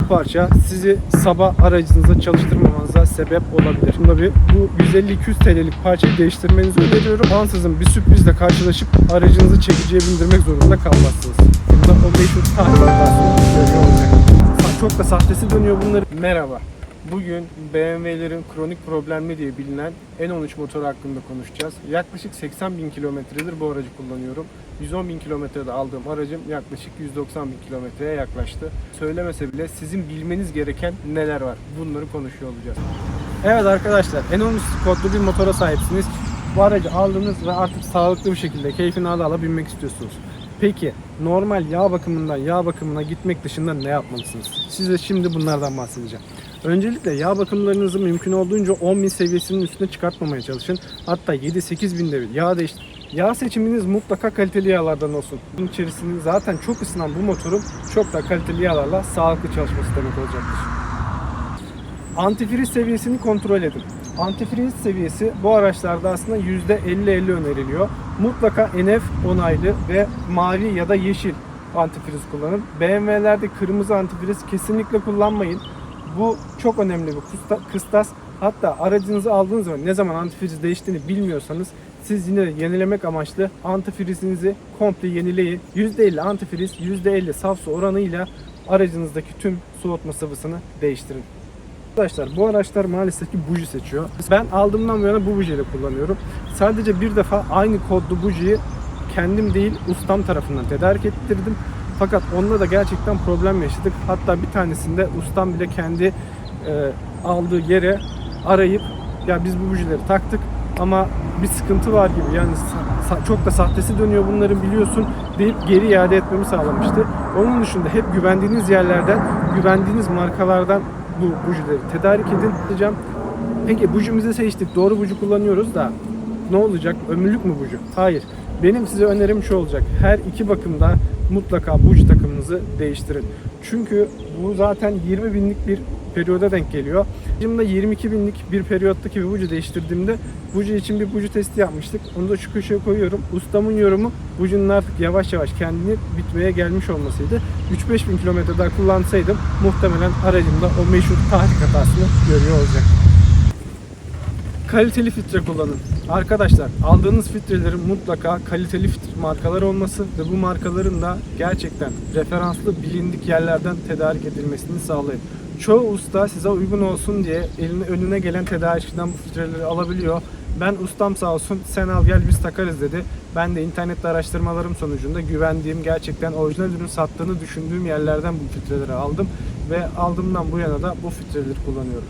parça sizi sabah aracınıza çalıştırmamanıza sebep olabilir. Tabii bu 150-200 TL'lik parçayı değiştirmenizi öneriyorum. Ansızın bir sürprizle karşılaşıp aracınızı çekiciye bindirmek zorunda kalmazsınız. Burada o meşhur tahribatı olacak. Çok da sahtesi dönüyor bunları. Merhaba. Bugün BMW'lerin kronik problemli diye bilinen N13 motoru hakkında konuşacağız. Yaklaşık 80.000 kilometredir bu aracı kullanıyorum. 110.000 kilometrede aldığım aracım yaklaşık 190.000 kilometreye yaklaştı. Söylemese bile sizin bilmeniz gereken neler var? Bunları konuşuyor olacağız. Evet arkadaşlar, N13 kodlu bir motora sahipsiniz. Bu aracı aldınız ve artık sağlıklı bir şekilde keyfini ala binmek istiyorsunuz. Peki normal yağ bakımından yağ bakımına gitmek dışında ne yapmalısınız? Size şimdi bunlardan bahsedeceğim. Öncelikle yağ bakımlarınızı mümkün olduğunca 10.000 seviyesinin üstüne çıkartmamaya çalışın. Hatta 7-8 binde bir yağ değiştirin. Yağ seçiminiz mutlaka kaliteli yağlardan olsun. Bunun içerisinde zaten çok ısınan bu motorun çok da kaliteli yağlarla sağlıklı çalışması demek olacaktır. Antifriz seviyesini kontrol edin. Antifriz seviyesi bu araçlarda aslında %50-50 öneriliyor. Mutlaka NF onaylı ve mavi ya da yeşil antifriz kullanın. BMW'lerde kırmızı antifriz kesinlikle kullanmayın. Bu çok önemli bir kıstas. Hatta aracınızı aldığınız zaman ne zaman antifriz değiştiğini bilmiyorsanız siz yine yenilemek amaçlı antifrizinizi komple yenileyin. %50 antifriz, %50 saf su oranıyla aracınızdaki tüm soğutma sıvısını değiştirin. Arkadaşlar bu araçlar maalesef ki buji seçiyor. Ben aldığımdan bu yana bu bujiyle kullanıyorum. Sadece bir defa aynı kodlu bujiyi kendim değil ustam tarafından tedarik ettirdim. Fakat onunla da gerçekten problem yaşadık. Hatta bir tanesinde ustam bile kendi aldığı yere arayıp ya biz bu bujileri taktık ama bir sıkıntı var gibi, yani çok da sahtesi dönüyor bunların biliyorsun deyip geri iade etmemi sağlamıştı. Onun dışında hep güvendiğiniz yerlerden, güvendiğiniz markalardan bu bujileri tedarik edin diyeceğim. Peki bujimizi seçtik, doğru buji kullanıyoruz da ne olacak? Ömürlük mü buji? Hayır. Benim size önerim şu olacak. Her iki bakımda mutlaka buji takımınızı değiştirin. Çünkü bu zaten 20 binlik bir periyoda denk geliyor. Şimdi 22 binlik bir periyottaki bir buji değiştirdiğimde buji için bir buji testi yapmıştık. Onu da şu köşeye koyuyorum. Ustamın yorumu bujinin artık yavaş yavaş kendini bitmeye gelmiş olmasıydı. 3-5 bin kilometre daha kullansaydım muhtemelen aracımda o meşhur tahrik hatasını görüyor olacak. Kaliteli filtre kullanın. Arkadaşlar aldığınız filtrelerin mutlaka kaliteli filtre markalar olması ve bu markaların da gerçekten referanslı bilindik yerlerden tedarik edilmesini sağlayın. Çoğu usta size uygun olsun diye önüne gelen tedarikçiden bu filtreleri alabiliyor. Ben ustam sağ olsun sen al gel biz takarız dedi. Ben de internette araştırmalarım sonucunda güvendiğim, gerçekten orijinal ürün sattığını düşündüğüm yerlerden bu filtreleri aldım. Ve aldığımdan bu yana da bu filtreleri kullanıyorum.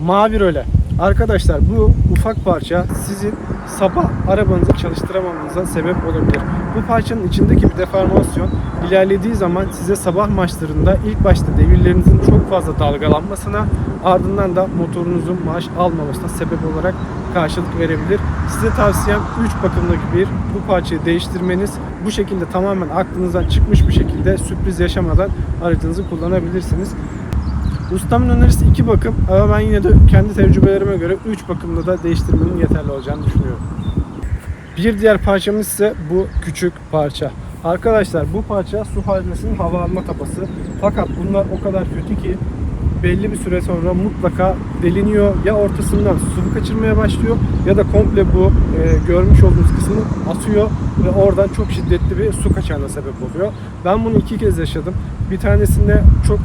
Mavi röle. Arkadaşlar bu ufak parça sizin sabah arabanızı çalıştıramamanıza sebep olabilir. Bu parçanın içindeki bir deformasyon ilerlediği zaman size sabah maçlarında ilk başta devirlerinizin çok fazla dalgalanmasına, ardından da motorunuzun maaş almamasına sebep olarak karşılık verebilir. Size tavsiyem 3 bakımdaki bu parçayı değiştirmeniz. Bu şekilde tamamen aklınızdan çıkmış bir şekilde sürpriz yaşamadan aracınızı kullanabilirsiniz. Ustamın önerisi 2 bakım ama ben yine de kendi tecrübelerime göre 3 bakımda da değiştirmenin yeterli olacağını düşünüyorum. Bir diğer parçamız ise bu küçük parça. Arkadaşlar bu parça su haznesinin hava alma tapası. Fakat bunlar o kadar kötü ki belli bir süre sonra mutlaka deliniyor. Ya ortasından su kaçırmaya başlıyor ya da komple bu görmüş olduğunuz kısmını atıyor ve oradan çok şiddetli bir su kaçağına sebep oluyor. Ben bunu 2 kez yaşadım. Bir tanesinde çok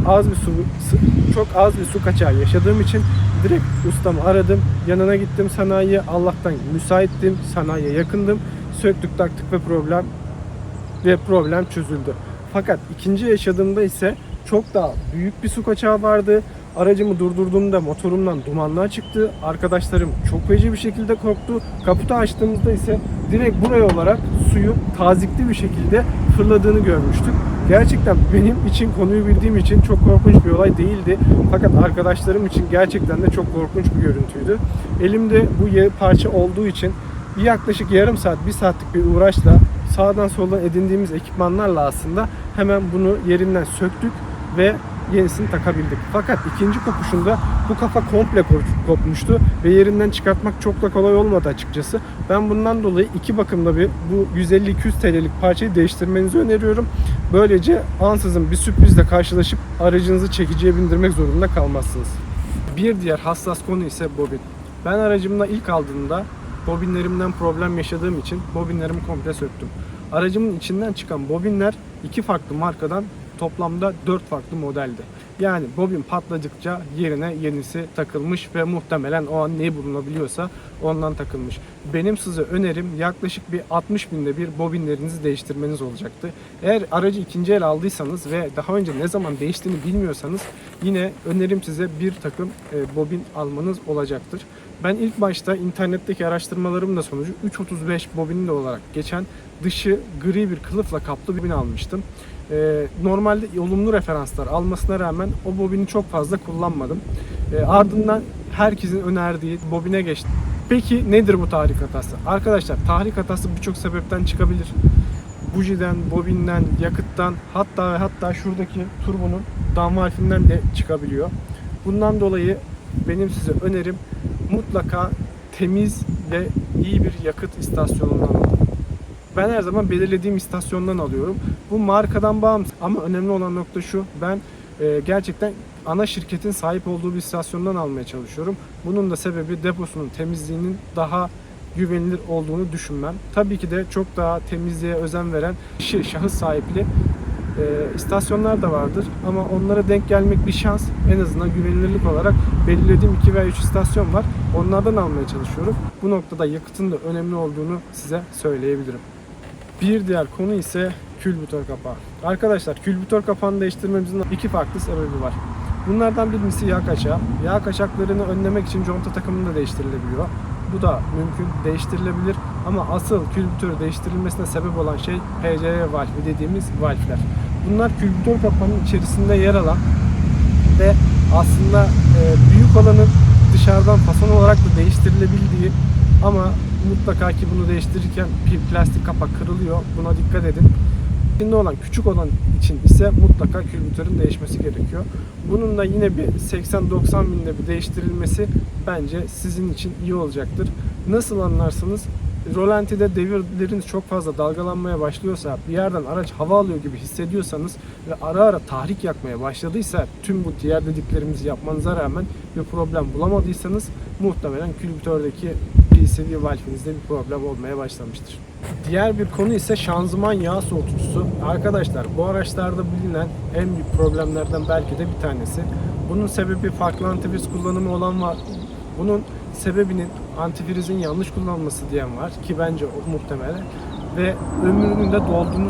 az bir su kaçağı yaşadığım için direkt ustamı aradım. Yanına gittim sanayiye. Allah'tan müsaittim. Sanayiye yakındım. Söktük taktık ve problem çözüldü. Fakat ikinci yaşadığımda ise çok daha büyük bir su kaçağı vardı. Aracımı durdurduğumda motorumdan dumanlar çıktı. Arkadaşlarım çok feci bir şekilde korktu. Kaputu açtığımızda ise direkt buraya olarak suyun tazikli bir şekilde fırladığını görmüştük. Gerçekten benim için, konuyu bildiğim için çok korkunç bir olay değildi. Fakat arkadaşlarım için gerçekten de çok korkunç bir görüntüydü. Elimde bu parça olduğu için yaklaşık yarım saat, 1 saatlik bir uğraşla sağdan soldan edindiğimiz ekipmanlarla aslında hemen bunu yerinden söktük ve yenisini takabildik. Fakat ikinci kopuşunda bu kafa komple kopmuştu ve yerinden çıkartmak çok da kolay olmadı açıkçası. Ben bundan dolayı iki bakımda bir bu 150-200 TL'lik parçayı değiştirmenizi öneriyorum. Böylece ansızın bir sürprizle karşılaşıp aracınızı çekiciye bindirmek zorunda kalmazsınız. Bir diğer hassas konu ise bobin. Ben aracımla ilk aldığımda bobinlerimden problem yaşadığım için bobinlerimi komple söktüm. Aracımın içinden çıkan bobinler iki farklı markadan toplamda 4 farklı modeldi. Yani bobin patladıkça yerine yenisi takılmış ve muhtemelen o an ne bulunabiliyorsa ondan takılmış. Benim size önerim yaklaşık bir 60 binde bir bobinlerinizi değiştirmeniz olacaktı. Eğer aracı ikinci el aldıysanız ve daha önce ne zaman değiştiğini bilmiyorsanız yine önerim size bir takım bobin almanız olacaktır. Ben ilk başta internetteki araştırmalarım da sonucu 335 bobinli olarak geçen dışı gri bir kılıfla kaplı bir bobin almıştım. Normalde olumlu referanslar almasına rağmen o bobini çok fazla kullanmadım. Ardından herkesin önerdiği bobine geçtim. Peki nedir bu tahrik hatası? Arkadaşlar tahrik hatası birçok sebepten çıkabilir. Bujiden, bobinden, yakıttan hatta ve hatta şuradaki turbonun damvalfinden de çıkabiliyor. Bundan dolayı benim size önerim mutlaka temiz ve iyi bir yakıt istasyonundan alın. Ben her zaman belirlediğim istasyondan alıyorum. Bu markadan bağımsız ama önemli olan nokta şu. Ben gerçekten ana şirketin sahip olduğu bir istasyondan almaya çalışıyorum. Bunun da sebebi deposunun temizliğinin daha güvenilir olduğunu düşünmem. Tabii ki de çok daha temizliğe özen veren şahıs sahipli istasyonlar da vardır. Ama onlara denk gelmek bir şans. En azından güvenilirlik olarak belirlediğim 2 veya 3 istasyon var. Onlardan almaya çalışıyorum. Bu noktada yakıtın da önemli olduğunu size söyleyebilirim. Bir diğer konu ise külbütör kapağı. Arkadaşlar külbütör kapağını değiştirmemizin iki farklı sebebi var. Bunlardan birincisi yağ kaçağı. Yağ kaçaklarını önlemek için conta takımını da değiştirilebiliyor. Bu da mümkün, değiştirilebilir ama asıl külbütörü değiştirilmesine sebep olan şey PCV valfi dediğimiz valfler. Bunlar külbütör kapağının içerisinde yer alan ve aslında büyük olanın dışarıdan fason olarak da değiştirilebildiği ama mutlaka ki bunu değiştirirken bir plastik kapak kırılıyor. Buna dikkat edin. İçinde olan küçük olan için ise mutlaka külbütörün değişmesi gerekiyor. Bunun da yine bir 80-90 binde bir değiştirilmesi bence sizin için iyi olacaktır. Nasıl anlarsınız? Rolantide devirleriniz çok fazla dalgalanmaya başlıyorsa, bir yerden araç hava alıyor gibi hissediyorsanız ve ara ara tahrik yakmaya başladıysa tüm bu diğer dediklerimizi yapmanıza rağmen bir problem bulamadıysanız muhtemelen külbütördeki PCV valfinizde bir problem olmaya başlamıştır. Diğer bir konu ise şanzıman yağ soğutucusu. Arkadaşlar bu araçlarda bilinen en büyük problemlerden belki de bir tanesi. Bunun sebebi farklı antifriz kullanımı olan var. Bunun sebebinin antifrizin yanlış kullanılması diyen var ki bence o muhtemelen ve ömrünün de dolduğunu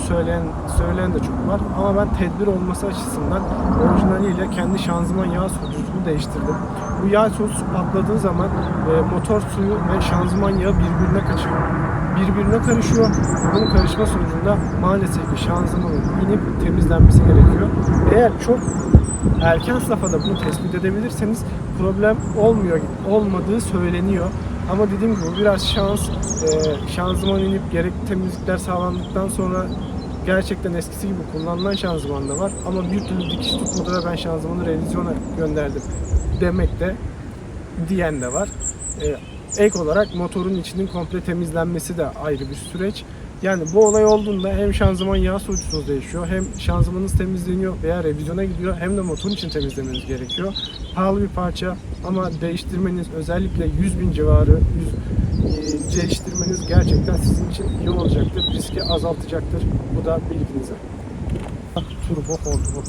söyleyen de çok var. Ama ben tedbir olması açısından orijinaliyle kendi şanzıman yağ soğutucusunu değiştirdim. Bu yağ soğutucusu patladığı zaman motor suyu ve şanzıman yağı birbirine karışıyor. Bunun karışma sonucunda maalesef ki şanzımanın inip temizlenmesi gerekiyor. Eğer çok erken safhada bunu tespit edebilirseniz problem olmadığı söyleniyor. Ama dediğim gibi biraz şans, şanzıman inip gerekli temizlikler sağlandıktan sonra gerçekten eskisi gibi kullanılan şanzıman da var. Ama bir türlü dikiş tutmadı ve ben şanzımanı revizyona gönderdim demek de diyen de var. Ek olarak motorun içinin komple temizlenmesi de ayrı bir süreç. Yani bu olay olduğunda hem şanzıman yağ soğutucusu değişiyor, hem şanzımanınız temizleniyor veya revizyona gidiyor, hem de motorun için temizlemeniz gerekiyor. Pahalı bir parça ama değiştirmeniz, özellikle 100.000 civarı değiştirmeniz gerçekten sizin için iyi olacaktır. Riski azaltacaktır. Bu da bilginize. Turbo hortumu.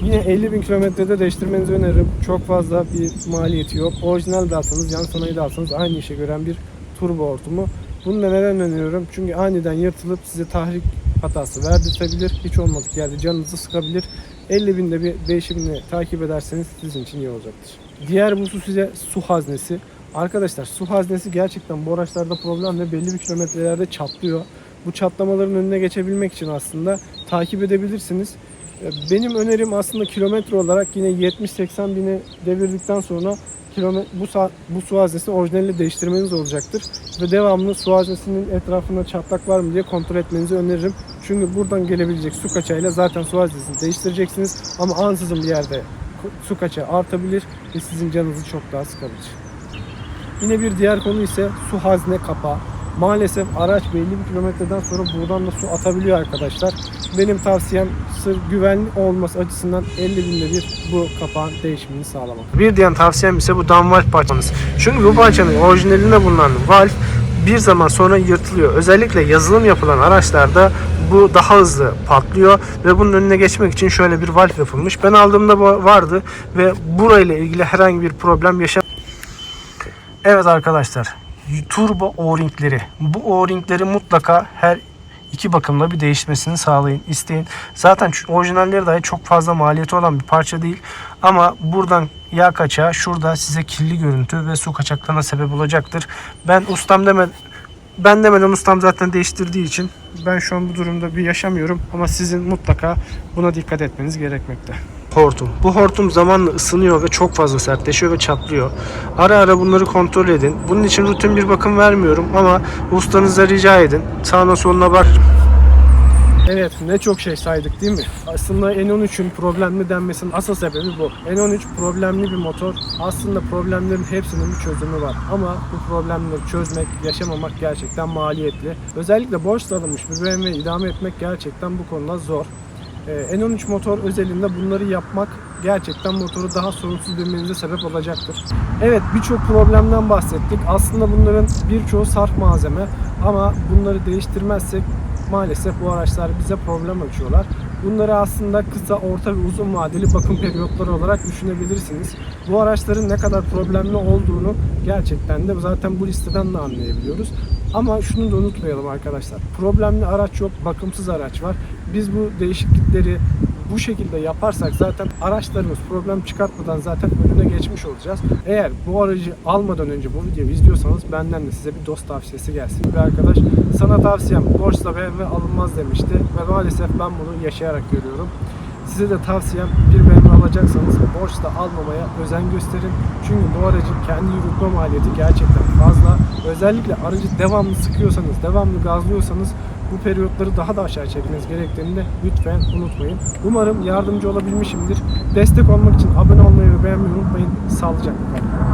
Yine 50.000 kilometrede değiştirmenizi öneririm. Çok fazla bir maliyeti yok. Orijinal de alsanız, yan sanayi de alsanız aynı işe gören bir turbo hortumu. Bunu da neden öneriyorum? Çünkü aniden yırtılıp size tahrik hatası verdirtebilir. Hiç olmadık yerde canınızı sıkabilir. 50.000'de bir değişimini takip ederseniz sizin için iyi olacaktır. Diğer bir husus ise su haznesi. Arkadaşlar su haznesi gerçekten bu araçlarda problem ve belli bir kilometrelerde çatlıyor. Bu çatlamaların önüne geçebilmek için aslında takip edebilirsiniz. Benim önerim aslında kilometre olarak yine 70-80 bini devirdikten sonra bu su haznesini orijinaliyle değiştirmeniz olacaktır. Ve devamlı su haznesinin etrafında çatlak var mı diye kontrol etmenizi öneririm. Çünkü buradan gelebilecek su kaçağıyla zaten su haznesini değiştireceksiniz. Ama ansızın bir yerde su kaçağı artabilir ve sizin canınızı çok daha sıkabilir. Yine bir diğer konu ise su hazne kapağı. Maalesef araç belli bir kilometreden sonra buradan da su atabiliyor arkadaşlar. Benim tavsiyem sırf güvenli olması açısından 50 binde bir bu kapağın değişimini sağlamak. Bir diğer tavsiyem ise bu dam valve parçanız. Çünkü bu parçanın orijinalinde bulunan valve bir zaman sonra yırtılıyor. Özellikle yazılım yapılan araçlarda bu daha hızlı patlıyor ve bunun önüne geçmek için şöyle bir valve yapılmış. Ben aldığımda bu vardı ve burayla ilgili herhangi bir problem yaşamadım. Evet arkadaşlar, turbo O-ringleri. Bu O-ringleri mutlaka her iki bakımda bir değişmesini sağlayın, isteyin. Zaten orijinalleri dahi çok fazla maliyeti olan bir parça değil. Ama buradan yağ kaçağı şurada size kirli görüntü ve su kaçaklarına sebep olacaktır. Ben demeden ustam zaten değiştirdiği için ben şu an bu durumda bir yaşamıyorum. Ama sizin mutlaka buna dikkat etmeniz gerekmekte. Hortum. Bu hortum zamanla ısınıyor ve çok fazla sertleşiyor ve çatlıyor. Ara ara bunları kontrol edin. Bunun için rutin bir bakım vermiyorum ama ustanıza rica edin. Sağına soluna bak. Evet, ne çok şey saydık değil mi? Aslında N13'ün problemli denmesinin asıl sebebi bu. N13 problemli bir motor. Aslında problemlerin hepsinin bir çözümü var. Ama bu problemleri çözmek, yaşamamak gerçekten maliyetli. Özellikle borç alınmış bir BMW'yi idame etmek gerçekten bu konuda zor. N13 motor özelinde bunları yapmak gerçekten motoru daha sorunsuz binmenize sebep olacaktır. Evet, birçok problemden bahsettik. Aslında bunların birçoğu sarf malzeme ama bunları değiştirmezsek maalesef bu araçlar bize problem açıyorlar. Bunları aslında kısa, orta ve uzun vadeli bakım periyotları olarak düşünebilirsiniz. Bu araçların ne kadar problemli olduğunu gerçekten de zaten bu listeden de anlayabiliyoruz. Ama şunu da unutmayalım arkadaşlar. Problemli araç yok, bakımsız araç var. Biz bu değişiklikleri bu şekilde yaparsak zaten araçlarımız problem çıkartmadan zaten önüne geçmiş olacağız. Eğer bu aracı almadan önce bu videoyu izliyorsanız benden de size bir dost tavsiyesi gelsin. Bir arkadaş sana tavsiyem borçla BMW alınmaz demişti ve maalesef ben bunu yaşayarak görüyorum. Size de tavsiyem bir BMW alacaksanız borçla almamaya özen gösterin. Çünkü bu aracın kendi yürütme maliyeti gerçekten fazla. Özellikle aracı devamlı sıkıyorsanız, devamlı gazlıyorsanız bu periyotları daha da aşağı çekmeniz gerektiğini de lütfen unutmayın. Umarım yardımcı olabilmişimdir. Destek olmak için abone olmayı ve beğenmeyi unutmayın. Sağlıcakla kalın.